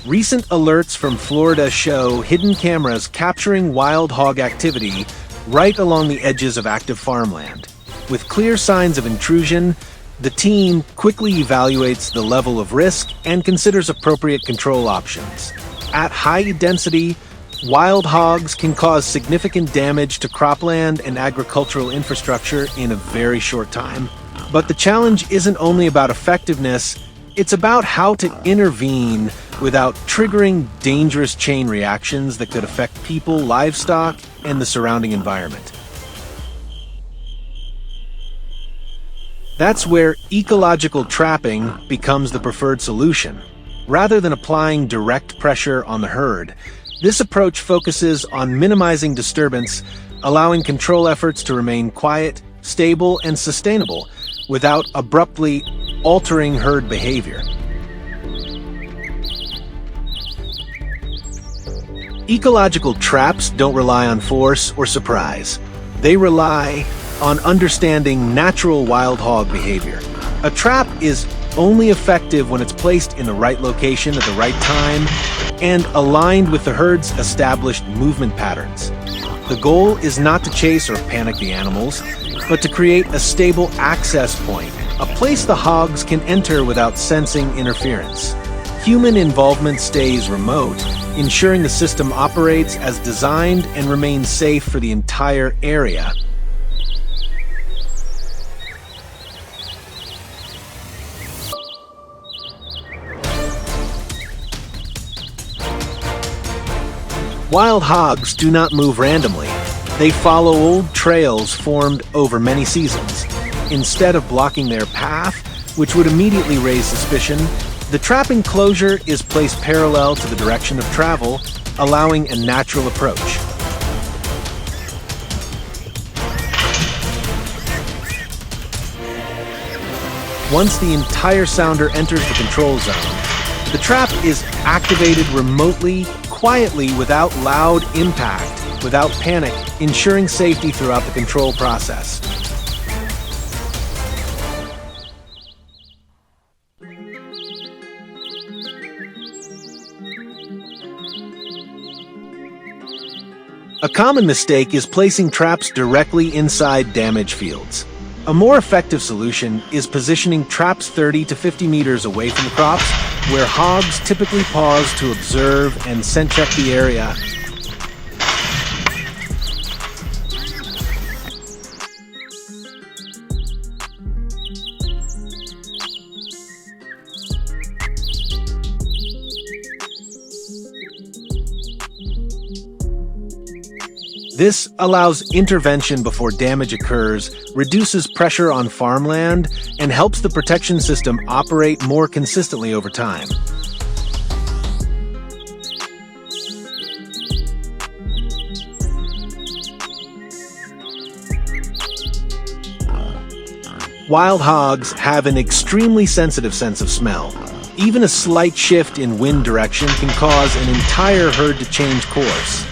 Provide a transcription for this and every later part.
Recent alerts from Florida show hidden cameras capturing wild hog activity right along the edges of active farmland. With clear signs of intrusion, the team quickly evaluates the level of risk and considers appropriate control options. At high density, wild hogs can cause significant damage to cropland and agricultural infrastructure in a very short time. But the challenge isn't only about effectiveness, it's about how to intervene without triggering dangerous chain reactions that could affect people, livestock, and the surrounding environment. That's where ecological trapping becomes the preferred solution. Rather than applying direct pressure on the herd, this approach focuses on minimizing disturbance, allowing control efforts to remain quiet, stable, and sustainable without abruptly altering herd behavior. Ecological traps don't rely on force or surprise. They rely on understanding natural wild hog behavior. A trap is only effective when it's placed in the right location at the right time and aligned with the herd's established movement patterns. The goal is not to chase or panic the animals, but to create a stable access point, a place the hogs can enter without sensing interference. Human involvement stays remote, ensuring the system operates as designed and remains safe for the entire area. Wild hogs do not move randomly. They follow old trails formed over many seasons. Instead of blocking their path, which would immediately raise suspicion, the trap enclosure is placed parallel to the direction of travel, allowing a natural approach. Once the entire sounder enters the control zone, the trap is activated remotely, quietly, without loud impact, without panic, ensuring safety throughout the control process. A common mistake is placing traps directly inside damage fields. A more effective solution is positioning traps 30 to 50 meters away from the crops, where hogs typically pause to observe and scent check the area. This allows intervention before damage occurs, reduces pressure on farmland, and helps the protection system operate more consistently over time. Wild hogs have an extremely sensitive sense of smell. Even a slight shift in wind direction can cause an entire herd to change course.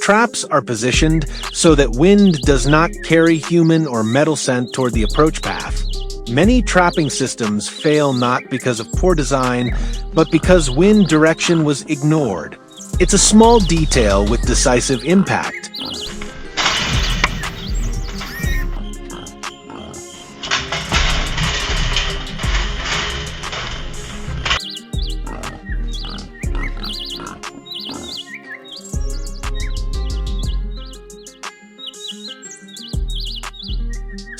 Traps are positioned so that wind does not carry human or metal scent toward the approach path. Many trapping systems fail not because of poor design, but because wind direction was ignored. It's a small detail with decisive impact.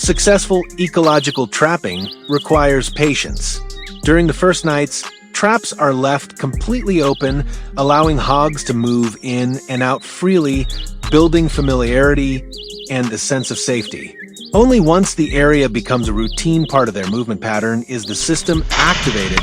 Successful ecological trapping requires patience. During the first nights, traps are left completely open, allowing hogs to move in and out freely, building familiarity and a sense of safety. Only once the area becomes a routine part of their movement pattern is the system activated.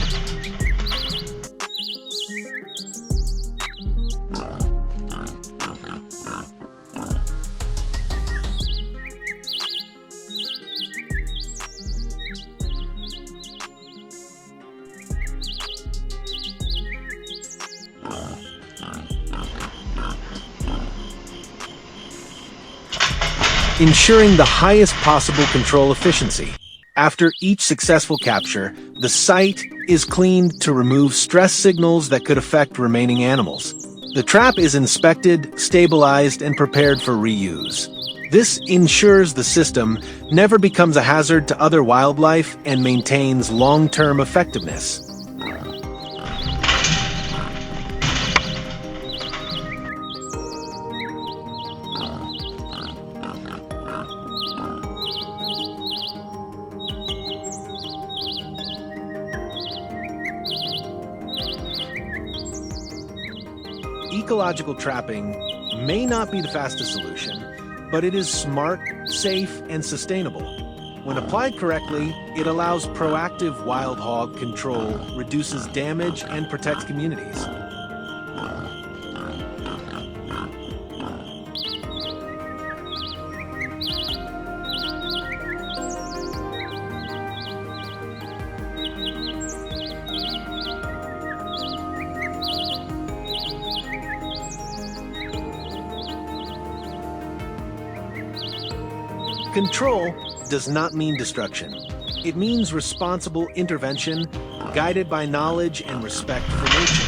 ensuring the highest possible control efficiency. After each successful capture, the site is cleaned to remove stress signals that could affect remaining animals. The trap is inspected, stabilized, and prepared for reuse. This ensures the system never becomes a hazard to other wildlife and maintains long-term effectiveness. Ecological trapping may not be the fastest solution, but it is smart, safe, and sustainable. When applied correctly, it allows proactive wild hog control, reduces damage, and protects communities. Control does not mean destruction. It means responsible intervention, guided by knowledge and respect for nature.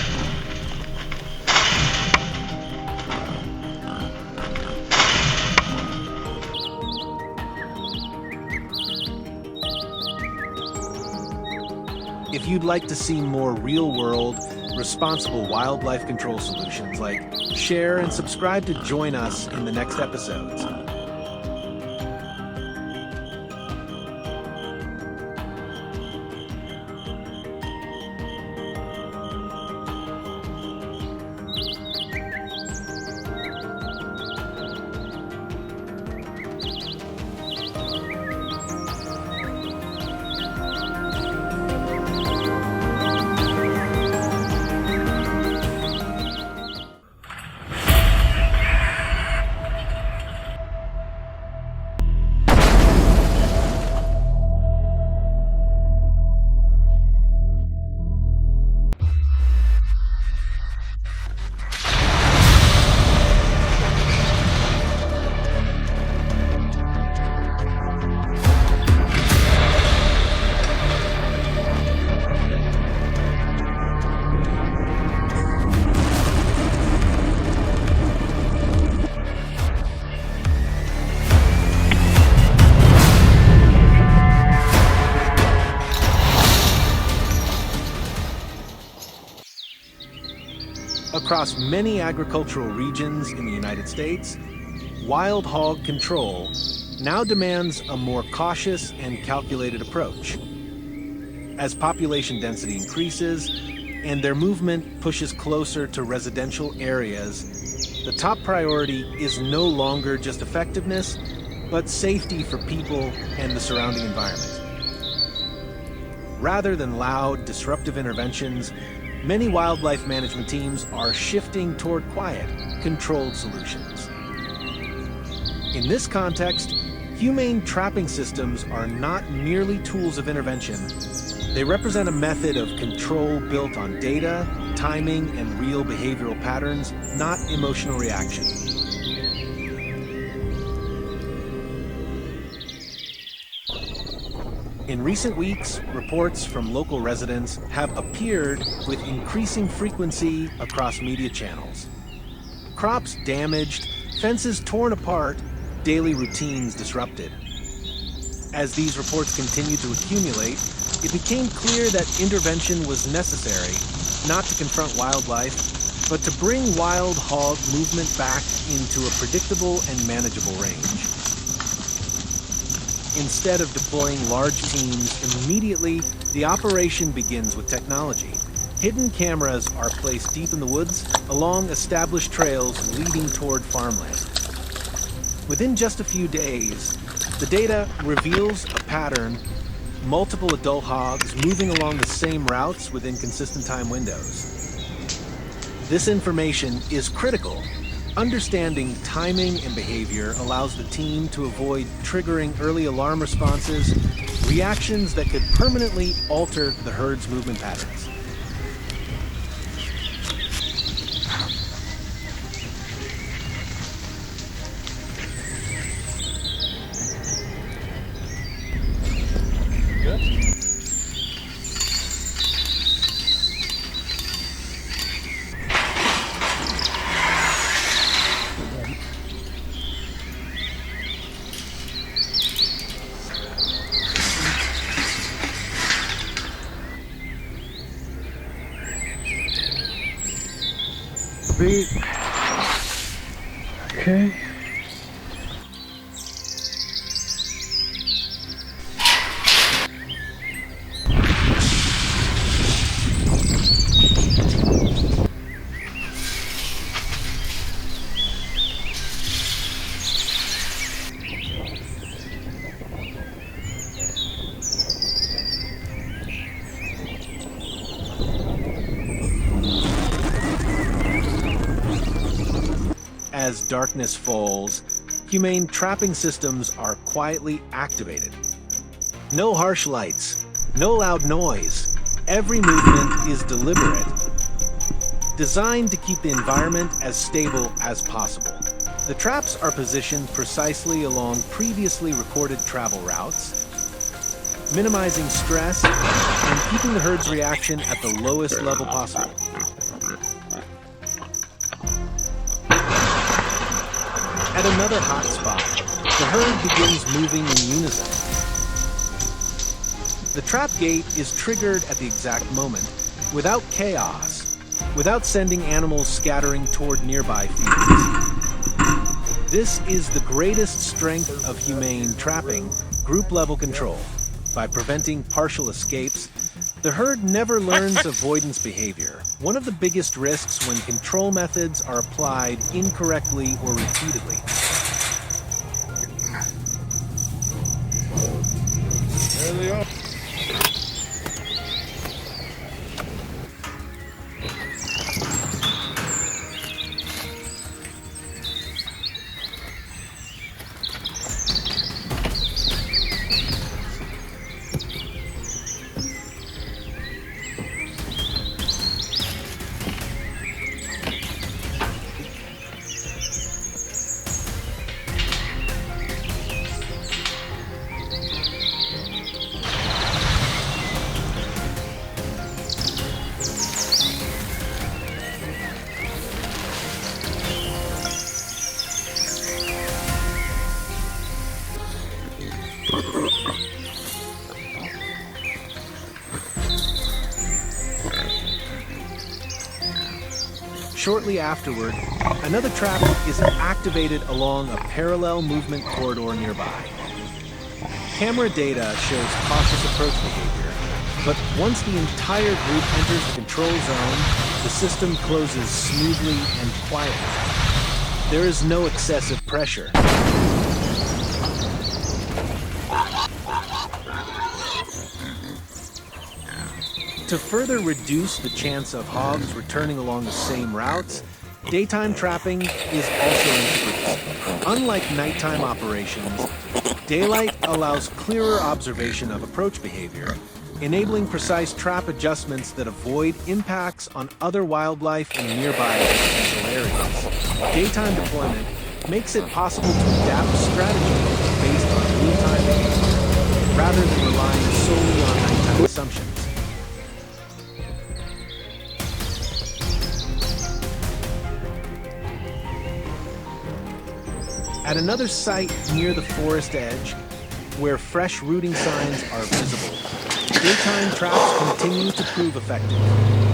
If you'd like to see more real-world, responsible wildlife control solutions, share and subscribe to join us in the next episodes. Across many agricultural regions in the United States, wild hog control now demands a more cautious and calculated approach. As population density increases and their movement pushes closer to residential areas, the top priority is no longer just effectiveness, but safety for people and the surrounding environment. Rather than loud, disruptive interventions, many wildlife management teams are shifting toward quiet, controlled solutions. In this context, humane trapping systems are not merely tools of intervention. They represent a method of control built on data, timing, and real behavioral patterns, not emotional reaction. In recent weeks, reports from local residents have appeared with increasing frequency across media channels. Crops damaged, fences torn apart, daily routines disrupted. As these reports continued to accumulate, it became clear that intervention was necessary, not to confront wildlife, but to bring wild hog movement back into a predictable and manageable range. Instead of deploying large teams immediately, the operation begins with technology. Hidden cameras are placed deep in the woods, along established trails leading toward farmland. Within just a few days, the data reveals a pattern: multiple adult hogs moving along the same routes within consistent time windows. This information is critical. Understanding timing and behavior allows the team to avoid triggering early alarm responses, reactions that could permanently alter the herd's movement patterns. beat. Okay. As darkness falls, humane trapping systems are quietly activated. No harsh lights, no loud noise. Every movement is deliberate, designed to keep the environment as stable as possible. The traps are positioned precisely along previously recorded travel routes, minimizing stress and keeping the herd's reaction at the lowest level possible. At another hot spot, the herd begins moving in unison. The trap gate is triggered at the exact moment, without chaos, without sending animals scattering toward nearby fields. This is the greatest strength of humane trapping, group-level control. By preventing partial escapes, the herd never learns avoidance behavior, one of the biggest risks when control methods are applied incorrectly or repeatedly. There they are. Shortly afterward, another trap is activated along a parallel movement corridor nearby. Camera data shows cautious approach behavior, but once the entire group enters the control zone, the system closes smoothly and quietly. There is no excessive pressure. To further reduce the chance of hogs returning along the same routes, daytime trapping is also increased. Unlike nighttime operations, daylight allows clearer observation of approach behavior, enabling precise trap adjustments that avoid impacts on other wildlife in nearby residential areas. Daytime deployment makes it possible to adapt strategies based on real-time behavior, rather than relying solely on nighttime assumptions. At another site near the forest edge, where fresh rooting signs are visible, daytime traps continue to prove effective.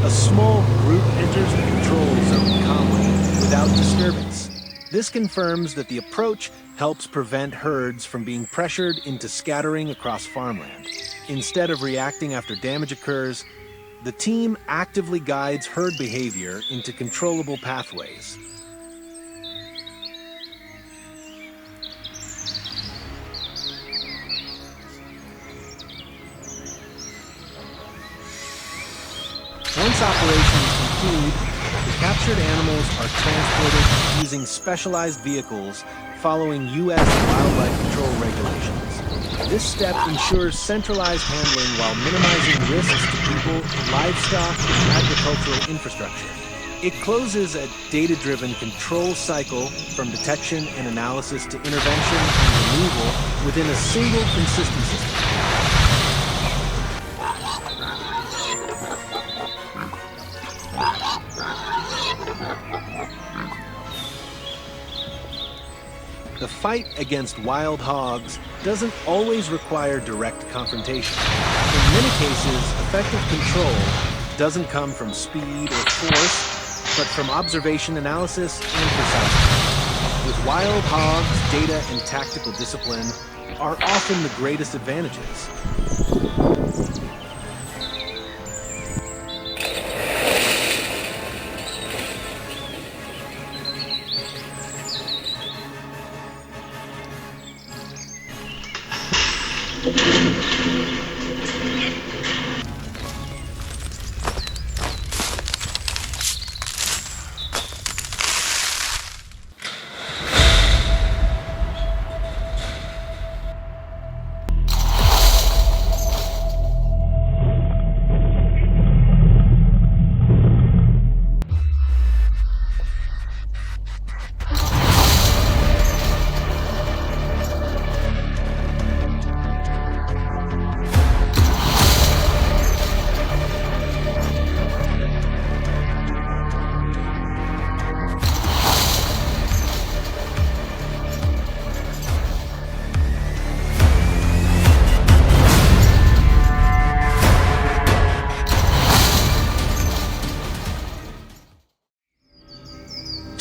A small group enters the control zone calmly, without disturbance. This confirms that the approach helps prevent herds from being pressured into scattering across farmland. Instead of reacting after damage occurs, the team actively guides herd behavior into controllable pathways. Once operations conclude, the captured animals are transported using specialized vehicles following U.S. wildlife control regulations. This step ensures centralized handling while minimizing risks to people, livestock, and agricultural infrastructure. It closes a data-driven control cycle from detection and analysis to intervention and removal within a single consistent system. The fight against wild hogs doesn't always require direct confrontation. In many cases, effective control doesn't come from speed or force, but from observation analysis and precision. With wild hogs, data and tactical discipline are often the greatest advantages.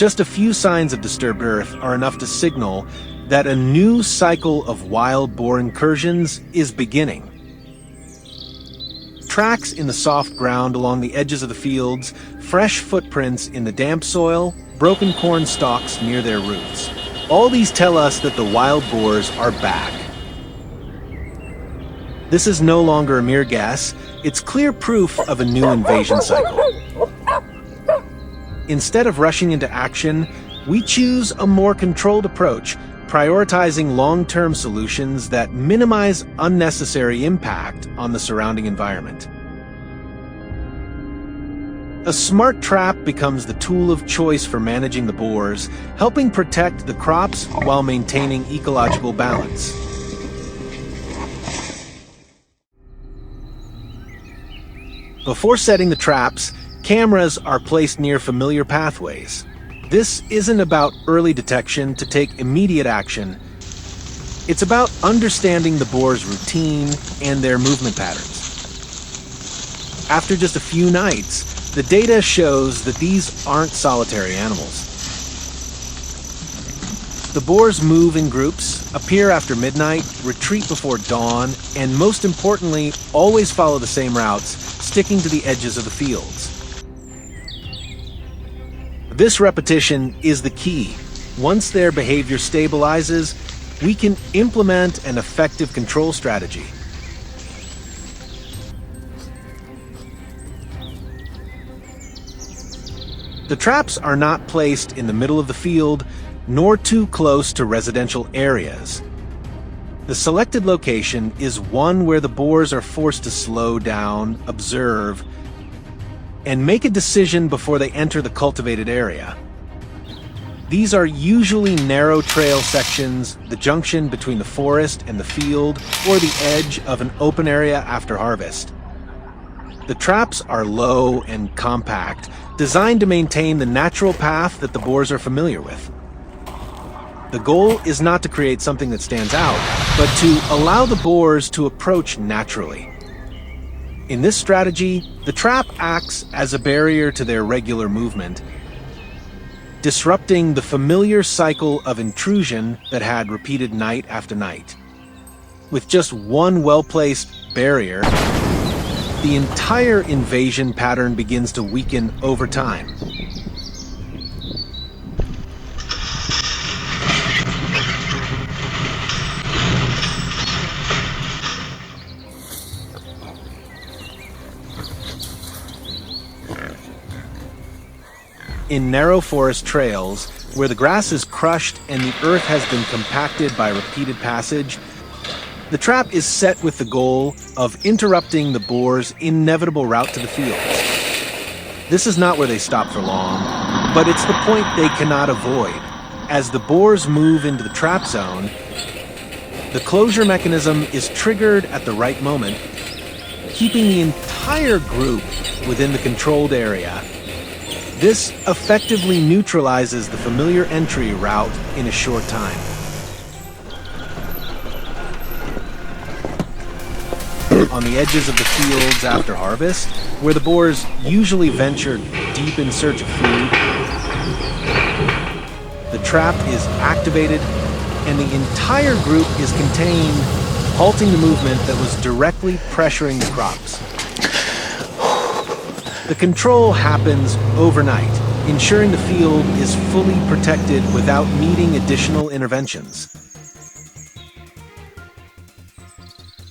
Just a few signs of disturbed Earth are enough to signal that a new cycle of wild boar incursions is beginning. Tracks in the soft ground along the edges of the fields, fresh footprints in the damp soil, broken corn stalks near their roots. All these tell us that the wild boars are back. This is no longer a mere guess, it's clear proof of a new invasion cycle. Instead of rushing into action, we choose a more controlled approach, prioritizing long-term solutions that minimize unnecessary impact on the surrounding environment. A smart trap becomes the tool of choice for managing the boars, helping protect the crops while maintaining ecological balance. Before setting the traps, cameras are placed near familiar pathways. This isn't about early detection to take immediate action. It's about understanding the boar's routine and their movement patterns. After just a few nights, the data shows that these aren't solitary animals. The boars move in groups, appear after midnight, retreat before dawn, and most importantly, always follow the same routes, sticking to the edges of the fields. This repetition is the key. Once their behavior stabilizes, we can implement an effective control strategy. The traps are not placed in the middle of the field, nor too close to residential areas. The selected location is one where the boars are forced to slow down, observe, and make a decision before they enter the cultivated area. These are usually narrow trail sections, the junction between the forest and the field, or the edge of an open area after harvest. The traps are low and compact, designed to maintain the natural path that the boars are familiar with. The goal is not to create something that stands out, but to allow the boars to approach naturally. In this strategy, the trap acts as a barrier to their regular movement, disrupting the familiar cycle of intrusion that had repeated night after night. With just one well-placed barrier, the entire invasion pattern begins to weaken over time. In narrow forest trails, where the grass is crushed and the earth has been compacted by repeated passage, the trap is set with the goal of interrupting the boar's inevitable route to the fields. This is not where they stop for long, but it's the point they cannot avoid. As the boars move into the trap zone, the closure mechanism is triggered at the right moment, keeping the entire group within the controlled area. This effectively neutralizes the familiar entry route in a short time. on the edges of the fields after harvest, where the boars usually venture deep in search of food. The trap is activated, and the entire group is contained, halting the movement that was directly pressuring the crops. The control happens overnight, ensuring the field is fully protected without needing additional interventions.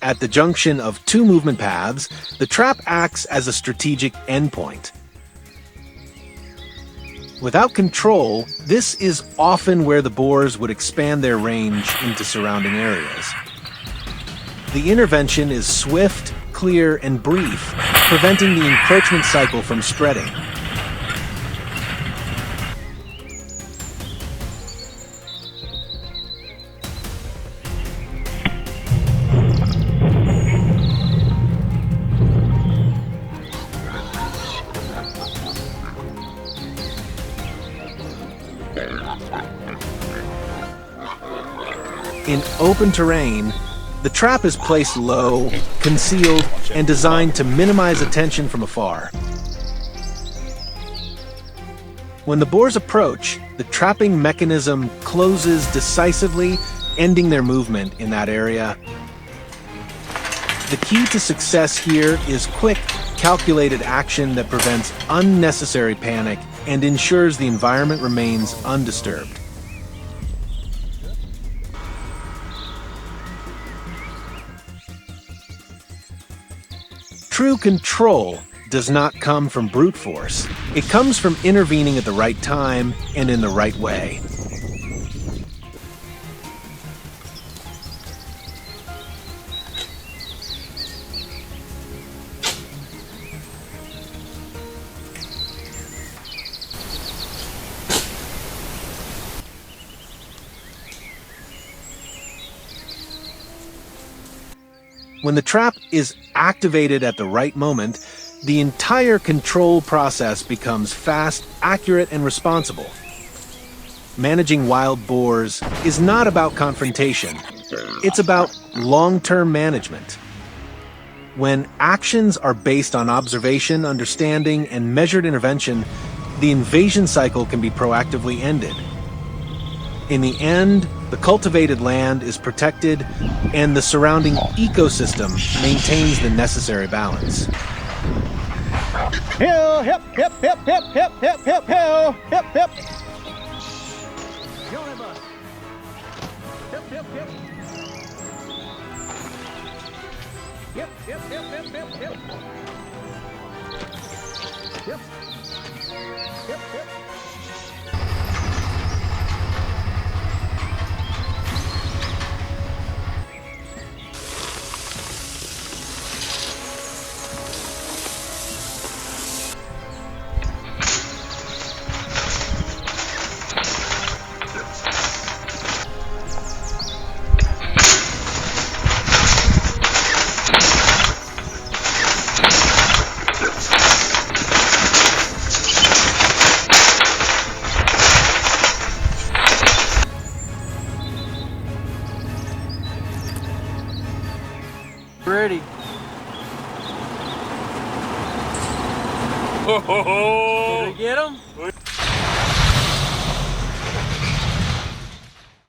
At the junction of two movement paths, the trap acts as a strategic endpoint. Without control, this is often where the boars would expand their range into surrounding areas. The intervention is swift, clear, and brief, preventing the encroachment cycle from spreading. In open terrain, the trap is placed low, concealed, and designed to minimize attention from afar. When the boars approach, the trapping mechanism closes decisively, ending their movement in that area. The key to success here is quick, calculated action that prevents unnecessary panic and ensures the environment remains undisturbed. True control does not come from brute force. It comes from intervening at the right time and in the right way. When the trap is activated at the right moment, the entire control process becomes fast, accurate, and responsible. Managing wild boars is not about confrontation. It's about long-term management. When actions are based on observation, understanding, and measured intervention, the invasion cycle can be proactively ended. In the end, the cultivated land is protected, and the surrounding ecosystem maintains the necessary balance. Hill, hip, hip, hip, hip, hip, hip, hip, hill, hip, hip. Hip, hip, hip. Hip, hip, hip, hip, hip, hip. Hip, hip, hip. Ready. Ho, ho, ho. Did we get him?